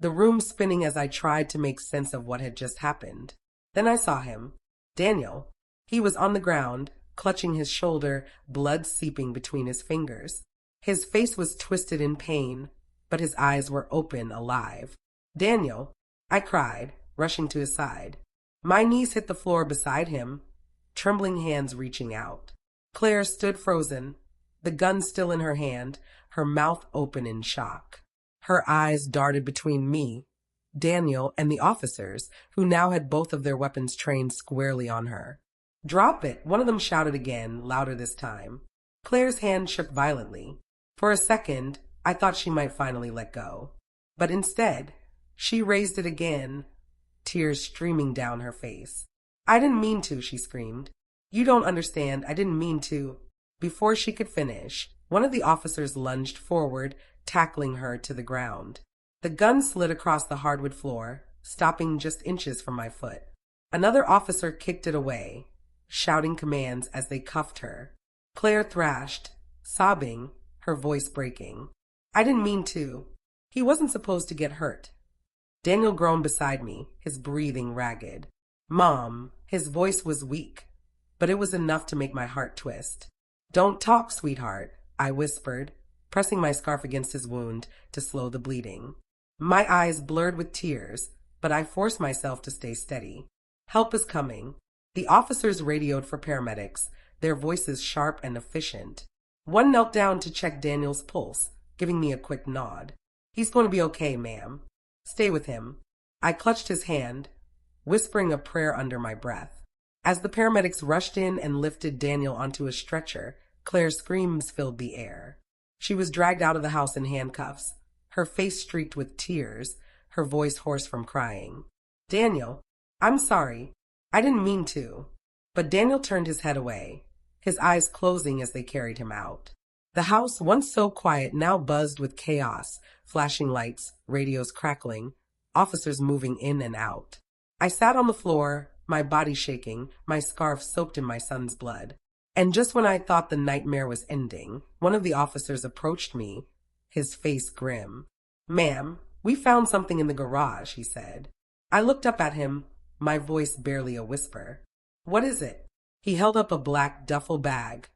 the room spinning as I tried to make sense of what had just happened. Then I saw him. Daniel. He was on the ground, clutching his shoulder, blood seeping between his fingers. His face was twisted in pain, but his eyes were open, alive. Daniel, I cried, rushing to his side. My knees hit the floor beside him, trembling hands reaching out. Claire stood frozen, the gun still in her hand, her mouth open in shock. Her eyes darted between me, Daniel, and the officers, who now had both of their weapons trained squarely on her. Drop it, one of them shouted again, louder this time. Claire's hand shook violently. For a second, I thought she might finally let go. But instead, she raised it again, tears streaming down her face. I didn't mean to, she screamed. You don't understand, I didn't mean to. Before she could finish, one of the officers lunged forward, tackling her to the ground. The gun slid across the hardwood floor, stopping just inches from my foot. Another officer kicked it away, shouting commands as they cuffed her. Claire thrashed, sobbing, her voice breaking. I didn't mean to. He wasn't supposed to get hurt. Daniel groaned beside me, his breathing ragged. Mom, his voice was weak, but it was enough to make my heart twist. Don't talk, sweetheart, I whispered, pressing my scarf against his wound to slow the bleeding. My eyes blurred with tears, but I forced myself to stay steady. Help is coming. The officers radioed for paramedics, their voices sharp and efficient. One knelt down to check Daniel's pulse, giving me a quick nod. He's going to be okay, ma'am. Stay with him. I clutched his hand, whispering a prayer under my breath. As the paramedics rushed in and lifted Daniel onto a stretcher, Claire's screams filled the air. She was dragged out of the house in handcuffs, her face streaked with tears, her voice hoarse from crying. Daniel, I'm sorry. I didn't mean to. But Daniel turned his head away, his eyes closing as they carried him out. The house, once so quiet, now buzzed with chaos, flashing lights, radios crackling, officers moving in and out. I sat on the floor, my body shaking, my scarf soaked in my son's blood. And just when I thought the nightmare was ending, one of the officers approached me, his face grim. Ma'am, we found something in the garage, he said. I looked up at him, my voice barely a whisper. What is it? He held up a black duffel bag,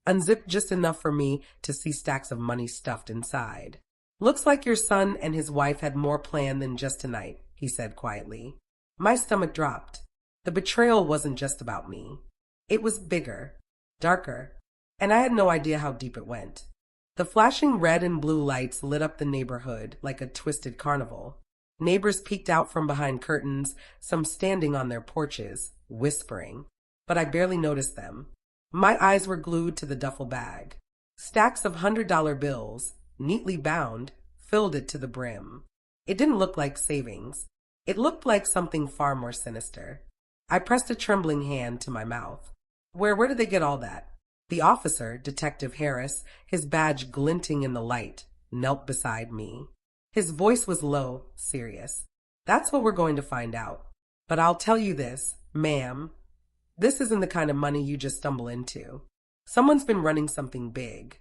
unzipped just enough for me to see stacks of money stuffed inside. Looks like your son and his wife had more planned than just tonight, he said quietly. My stomach dropped. The betrayal wasn't just about me. It was bigger, darker, and I had no idea how deep it went. The flashing red and blue lights lit up the neighborhood like a twisted carnival. Neighbors peeked out from behind curtains, some standing on their porches, whispering, but I barely noticed them. My eyes were glued to the duffel bag. Stacks of $100 bills, neatly bound, filled it to the brim. It didn't look like savings. It looked like something far more sinister. I pressed a trembling hand to my mouth. Where did they get all that? The officer, Detective Harris, his badge glinting in the light, knelt beside me. His voice was low, serious. That's what we're going to find out. But I'll tell you this, ma'am. This isn't the kind of money you just stumble into. Someone's been running something big.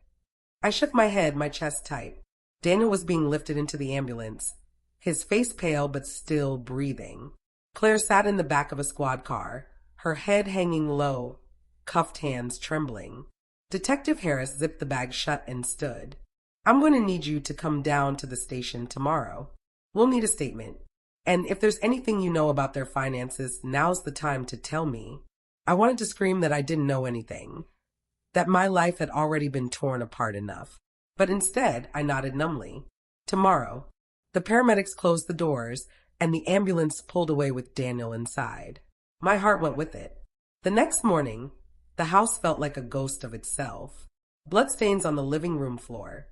I shook my head, my chest tight. Daniel was being lifted into the ambulance, his face pale but still breathing. Claire sat in the back of a squad car, her head hanging low, cuffed hands trembling. Detective Harris zipped the bag shut and stood. I'm going to need you to come down to the station tomorrow. We'll need a statement. And if there's anything you know about their finances, now's the time to tell me. I wanted to scream that I didn't know anything, that my life had already been torn apart enough. But instead, I nodded numbly. Tomorrow. The paramedics closed the doors, and the ambulance pulled away with Daniel inside. My heart went with it. The next morning, the house felt like a ghost of itself. Bloodstains on the living room floor.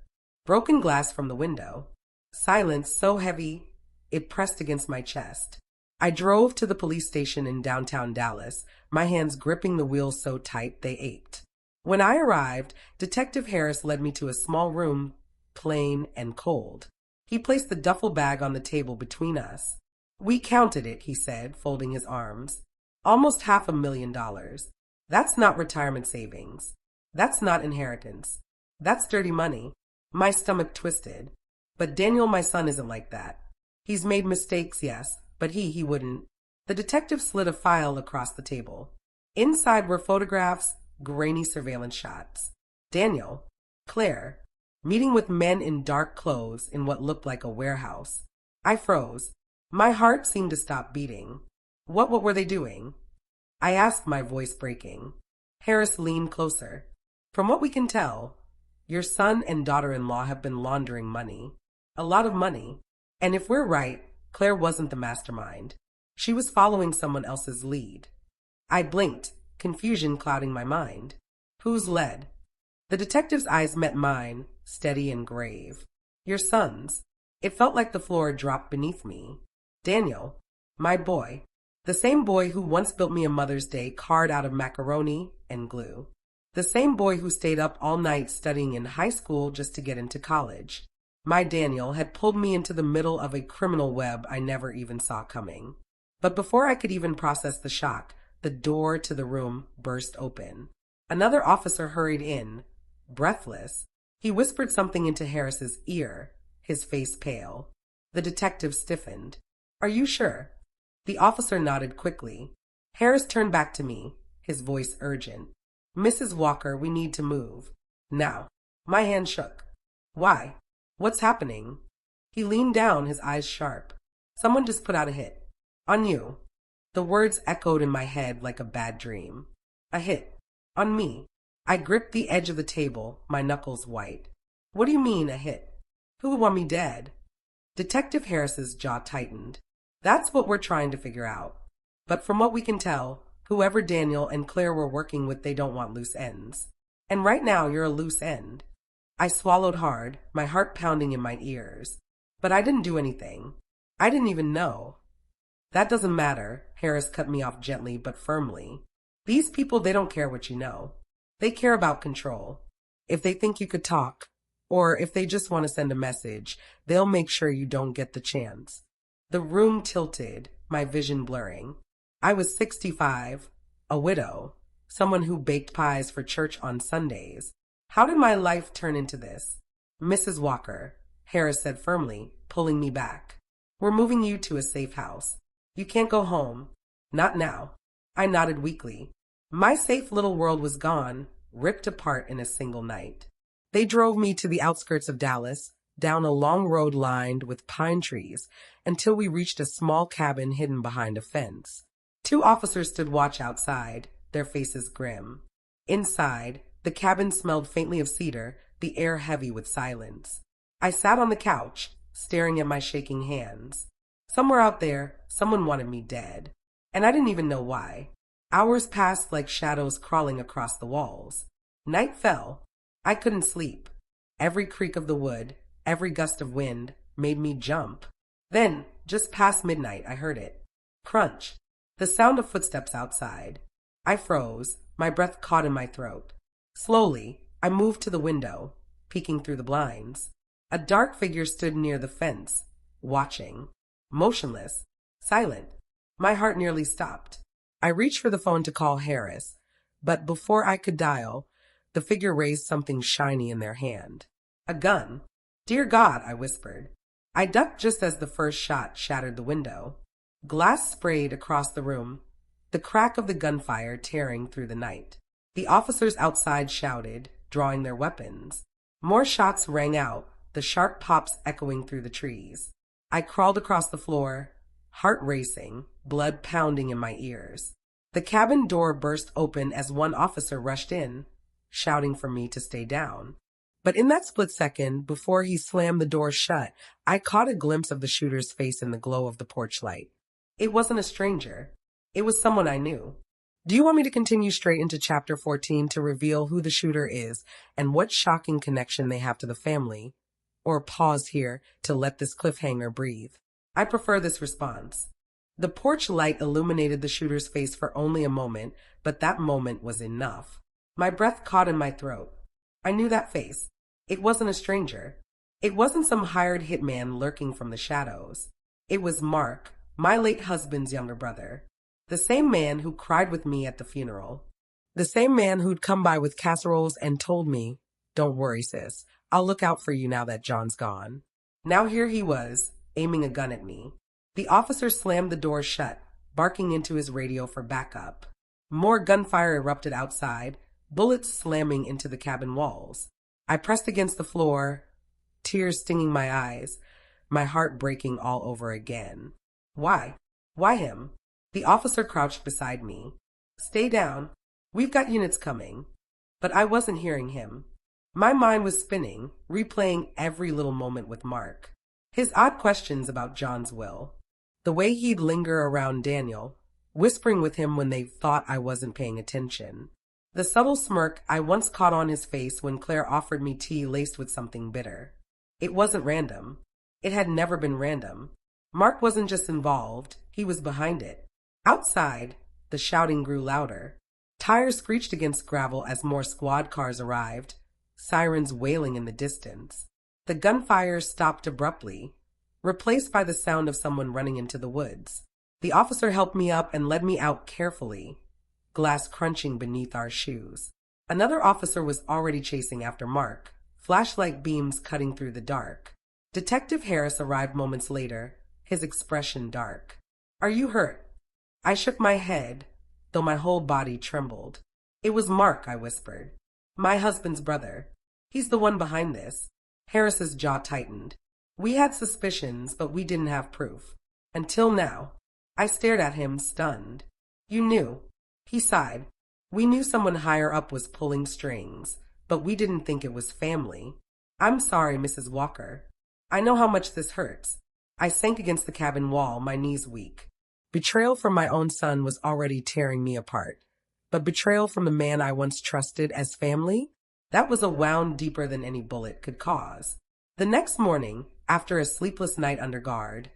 Broken glass from the window. Silence so heavy, it pressed against my chest. I drove to the police station in downtown Dallas, my hands gripping the wheels so tight they ached. When I arrived, Detective Harris led me to a small room, plain and cold. He placed the duffel bag on the table between us. We counted it, he said, folding his arms. Almost $500,000. That's not retirement savings. That's not inheritance. That's dirty money. My stomach twisted. But Daniel, my son, isn't like that. He's made mistakes, yes, but he wouldn't. The detective slid a file across the table. Inside were photographs, grainy surveillance shots. Daniel, Claire, meeting with men in dark clothes in what looked like a warehouse. I froze. My heart seemed to stop beating. What were they doing? I asked, my voice breaking. Harris leaned closer. From what we can tell, your son and daughter-in-law have been laundering money. A lot of money. And if we're right, Claire wasn't the mastermind. She was following someone else's lead. I blinked, confusion clouding my mind. Whose lead? The detective's eyes met mine, steady and grave. Your son's. It felt like the floor dropped beneath me. Daniel, my boy. The same boy who once built me a Mother's Day card out of macaroni and glue. The same boy who stayed up all night studying in high school just to get into college. My Daniel had pulled me into the middle of a criminal web I never even saw coming. But before I could even process the shock, the door to the room burst open. Another officer hurried in, breathless, He whispered something into Harris's ear, his face pale. The detective stiffened. Are you sure? The officer nodded quickly. Harris turned back to me, his voice urgent. Mrs. Walker, we need to move. Now. My hand shook. Why? What's happening? He leaned down, his eyes sharp. Someone just put out a hit. On you. The words echoed in my head like a bad dream. A hit. On me. I gripped the edge of the table, my knuckles white. What do you mean, a hit? Who would want me dead? Detective Harris's jaw tightened. That's what we're trying to figure out. But from what we can tell, whoever Daniel and Claire were working with, they don't want loose ends. And right now, you're a loose end. I swallowed hard, my heart pounding in my ears. But I didn't do anything. I didn't even know. That doesn't matter, Harris cut me off gently but firmly. These people, they don't care what you know. They care about control. If they think you could talk, or if they just want to send a message, they'll make sure you don't get the chance. The room tilted, my vision blurring. I was 65, a widow, someone who baked pies for church on Sundays. How did my life turn into this? Mrs. Walker, Harris said firmly, pulling me back. We're moving you to a safe house. You can't go home. Not now. I nodded weakly. My safe little world was gone, ripped apart in a single night. They drove me to the outskirts of Dallas, down a long road lined with pine trees, until we reached a small cabin hidden behind a fence. 2 officers stood watch outside, their faces grim. Inside, the cabin smelled faintly of cedar, the air heavy with silence. I sat on the couch, staring at my shaking hands. Somewhere out there, someone wanted me dead, and I didn't even know why. Hours passed like shadows crawling across the walls. Night fell. I couldn't sleep. Every creak of the wood, every gust of wind, made me jump. Then, just past midnight, I heard it. Crunch. The sound of footsteps outside. I froze, my breath caught in my throat. Slowly, I moved to the window, peeking through the blinds. A dark figure stood near the fence, watching. Motionless. Silent. My heart nearly stopped. I reached for the phone to call Harris, but before I could dial, the figure raised something shiny in their hand. A gun. Dear God, I whispered. I ducked just as the first shot shattered the window. Glass sprayed across the room, the crack of the gunfire tearing through the night. The officers outside shouted, drawing their weapons. More shots rang out, the sharp pops echoing through the trees. I crawled across the floor, heart racing, blood pounding in my ears. The cabin door burst open as one officer rushed in, shouting for me to stay down. But in that split second, before he slammed the door shut, I caught a glimpse of the shooter's face in the glow of the porch light. It wasn't a stranger. It was someone I knew. Do you want me to continue straight into Chapter 14 to reveal who the shooter is and what shocking connection they have to the family? Or pause here to let this cliffhanger breathe? I prefer this response. The porch light illuminated the shooter's face for only a moment, but that moment was enough. My breath caught in my throat. I knew that face. It wasn't a stranger. It wasn't some hired hitman lurking from the shadows. It was Mark, my late husband's younger brother. The same man who cried with me at the funeral. The same man who'd come by with casseroles and told me, "Don't worry, sis. I'll look out for you now that John's gone." Now here he was, aiming a gun at me. The officer slammed the door shut, barking into his radio for backup. More gunfire erupted outside, bullets slamming into the cabin walls. I pressed against the floor, tears stinging my eyes, my heart breaking all over again. Why? Why him? The officer crouched beside me. Stay down. We've got units coming. But I wasn't hearing him. My mind was spinning, replaying every little moment with Mark. His odd questions about John's will. The way he'd linger around Daniel, whispering with him when they thought I wasn't paying attention. The subtle smirk I once caught on his face when Claire offered me tea laced with something bitter. It wasn't random. It had never been random. Mark wasn't just involved, he was behind it. Outside, the shouting grew louder. Tires screeched against gravel as more squad cars arrived, sirens wailing in the distance. The gunfire stopped abruptly, replaced by the sound of someone running into the woods. The officer helped me up and led me out carefully, glass crunching beneath our shoes. Another officer was already chasing after Mark, flashlight beams cutting through the dark. Detective Harris arrived moments later, his expression dark. "Are you hurt?" I shook my head, though my whole body trembled. "It was Mark," I whispered. "My husband's brother. He's the one behind this." Harris's jaw tightened. "We had suspicions, but we didn't have proof. Until now." I stared at him, stunned. "You knew." He sighed. "We knew someone higher up was pulling strings, but we didn't think it was family." "I'm sorry, Mrs. Walker. I know how much this hurts." I sank against the cabin wall, my knees weak. Betrayal from my own son was already tearing me apart. But betrayal from the man I once trusted as family? That was a wound deeper than any bullet could cause. The next morning, after a sleepless night under guard,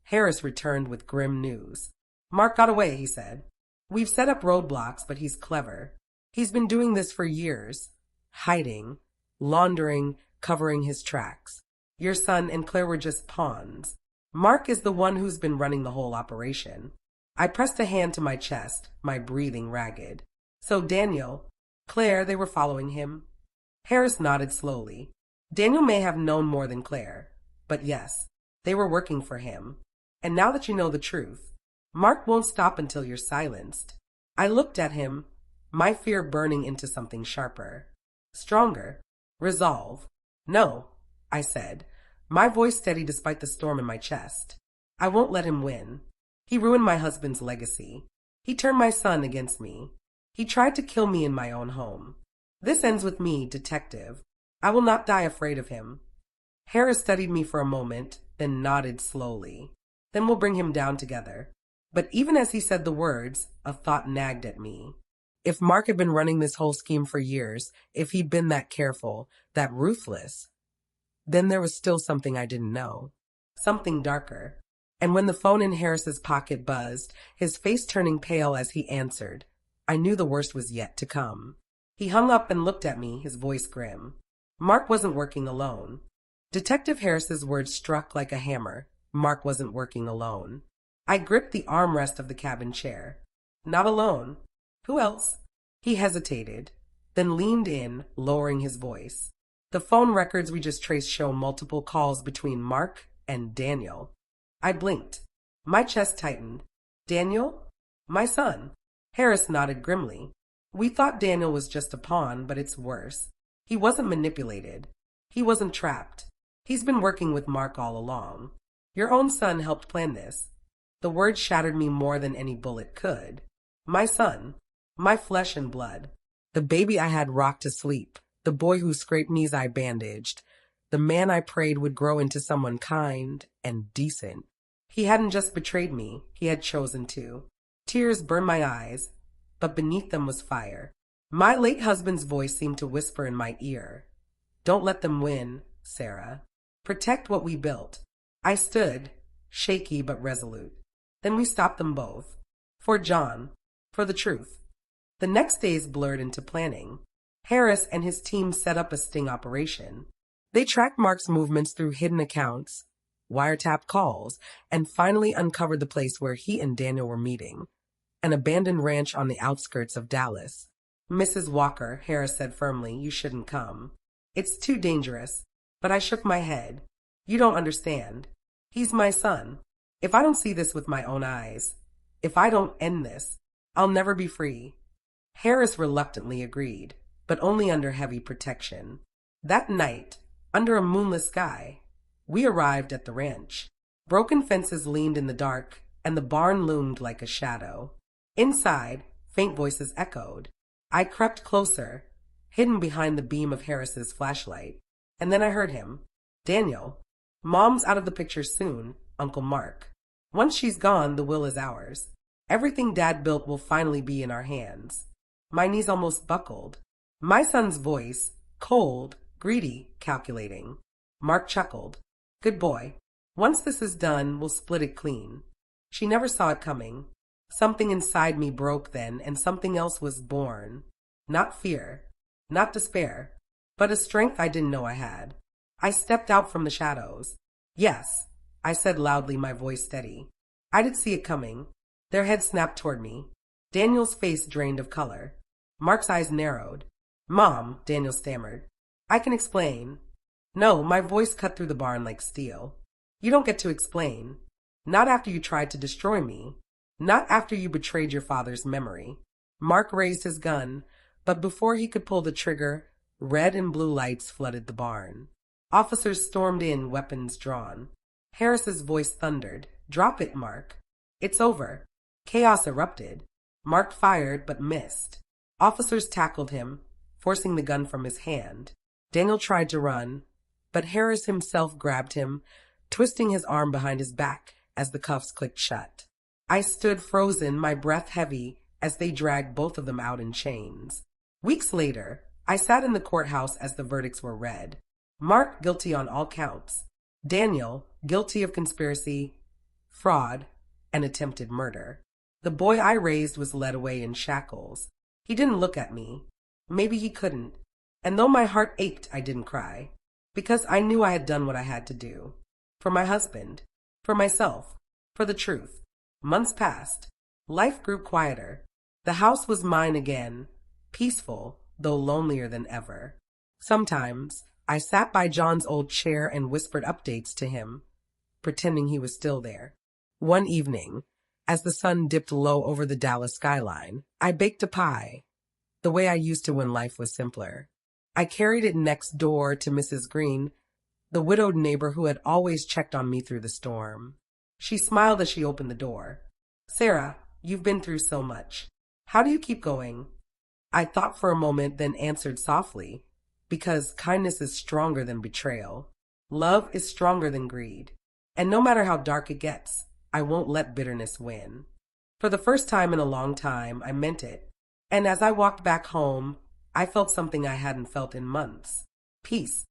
Harris returned with grim news. "Mark got away," he said. "We've set up roadblocks, but he's clever. He's been doing this for years. Hiding, laundering, covering his tracks. Your son and Claire were just pawns. Mark is the one who's been running the whole operation." I pressed a hand to my chest, my breathing ragged. "So Daniel, Claire, they were following him?" Harris nodded slowly. "Daniel may have known more than Claire, but yes, they were working for him. And now that you know the truth, Mark won't stop until you're silenced." I looked at him, my fear burning into something sharper, stronger, resolve. "No," I said, my voice steady despite the storm in my chest. "I won't let him win. He ruined my husband's legacy. He turned my son against me. He tried to kill me in my own home. This ends with me, detective. I will not die afraid of him." Harris studied me for a moment, then nodded slowly. "Then we'll bring him down together." But even as he said the words, a thought nagged at me. If Mark had been running this whole scheme for years, if he'd been that careful, that ruthless, then there was still something I didn't know. Something darker. And when the phone in Harris's pocket buzzed, his face turning pale as he answered, I knew the worst was yet to come. He hung up and looked at me, his voice grim. Mark wasn't working alone. Detective Harris's words struck like a hammer. Mark wasn't working alone. I gripped the armrest of the cabin chair. Not alone. Who else? He hesitated, then leaned in, lowering his voice. The phone records we just traced show multiple calls between Mark and Daniel. I blinked. My chest tightened. Daniel? My son. Harris nodded grimly. We thought Daniel was just a pawn, but it's worse. He wasn't manipulated. He wasn't trapped. He's been working with Mark all along. Your own son helped plan this. The words shattered me more than any bullet could. My son. My flesh and blood. The baby I had rocked to sleep. The boy whose scraped knees I bandaged. The man I prayed would grow into someone kind and decent. He hadn't just betrayed me. He had chosen to. Tears burned my eyes, but beneath them was fire. My late husband's voice seemed to whisper in my ear. Don't let them win, Sarah. Protect what we built. I stood, shaky but resolute. Then we stopped them both. For John. For the truth. The next days blurred into planning. Harris and his team set up a sting operation. They tracked Mark's movements through hidden accounts, wiretap calls, and finally uncovered the place where he and Daniel were meeting. An abandoned ranch on the outskirts of Dallas. Mrs. Walker, Harris said firmly, you shouldn't come. It's too dangerous. But I shook my head. You don't understand. He's my son. If I don't see this with my own eyes, if I don't end this, I'll never be free. Harris reluctantly agreed, but only under heavy protection. That night, under a moonless sky, we arrived at the ranch. Broken fences leaned in the dark, and the barn loomed like a shadow. Inside, faint voices echoed. I crept closer, hidden behind the beam of Harris's flashlight, and then I heard him. Daniel. Mom's out of the picture soon, Uncle Mark. Once she's gone, the will is ours. Everything Dad built will finally be in our hands. My knees almost buckled. My son's voice, cold, greedy, calculating. Mark chuckled. Good boy. Once this is done, we'll split it clean. She never saw it coming. Something inside me broke then, and something else was born. Not fear, not despair, but a strength I didn't know I had. I stepped out from the shadows. Yes, I said loudly, my voice steady. I did see it coming. Their heads snapped toward me. Daniel's face drained of color. Mark's eyes narrowed. Mom, Daniel stammered. I can explain. No, my voice cut through the barn like steel. You don't get to explain. Not after you tried to destroy me. Not after you betrayed your father's memory. Mark raised his gun, but before he could pull the trigger, red and blue lights flooded the barn. Officers stormed in, weapons drawn. Harris's voice thundered. Drop it, Mark. It's over. Chaos erupted. Mark fired, but missed. Officers tackled him, forcing the gun from his hand. Daniel tried to run, but Harris himself grabbed him, twisting his arm behind his back as the cuffs clicked shut. I stood frozen, my breath heavy, as they dragged both of them out in chains. Weeks later, I sat in the courthouse as the verdicts were read. Mark guilty on all counts. Daniel guilty of conspiracy, fraud, and attempted murder. The boy I raised was led away in shackles. He didn't look at me. Maybe he couldn't. And though my heart ached, I didn't cry. Because I knew I had done what I had to do. For my husband. For myself. For the truth. Months passed. Life grew quieter. The house was mine again. Peaceful, though lonelier than ever. Sometimes, I sat by John's old chair and whispered updates to him, pretending he was still there. One evening, as the sun dipped low over the Dallas skyline, I baked a pie, the way I used to when life was simpler. I carried it next door to Mrs. Green, the widowed neighbor who had always checked on me through the storm. She smiled as she opened the door. Sarah, you've been through so much. How do you keep going? I thought for a moment, then answered softly, because kindness is stronger than betrayal. Love is stronger than greed. And no matter how dark it gets, I won't let bitterness win. For the first time in a long time, I meant it. And as I walked back home, I felt something I hadn't felt in months. Peace.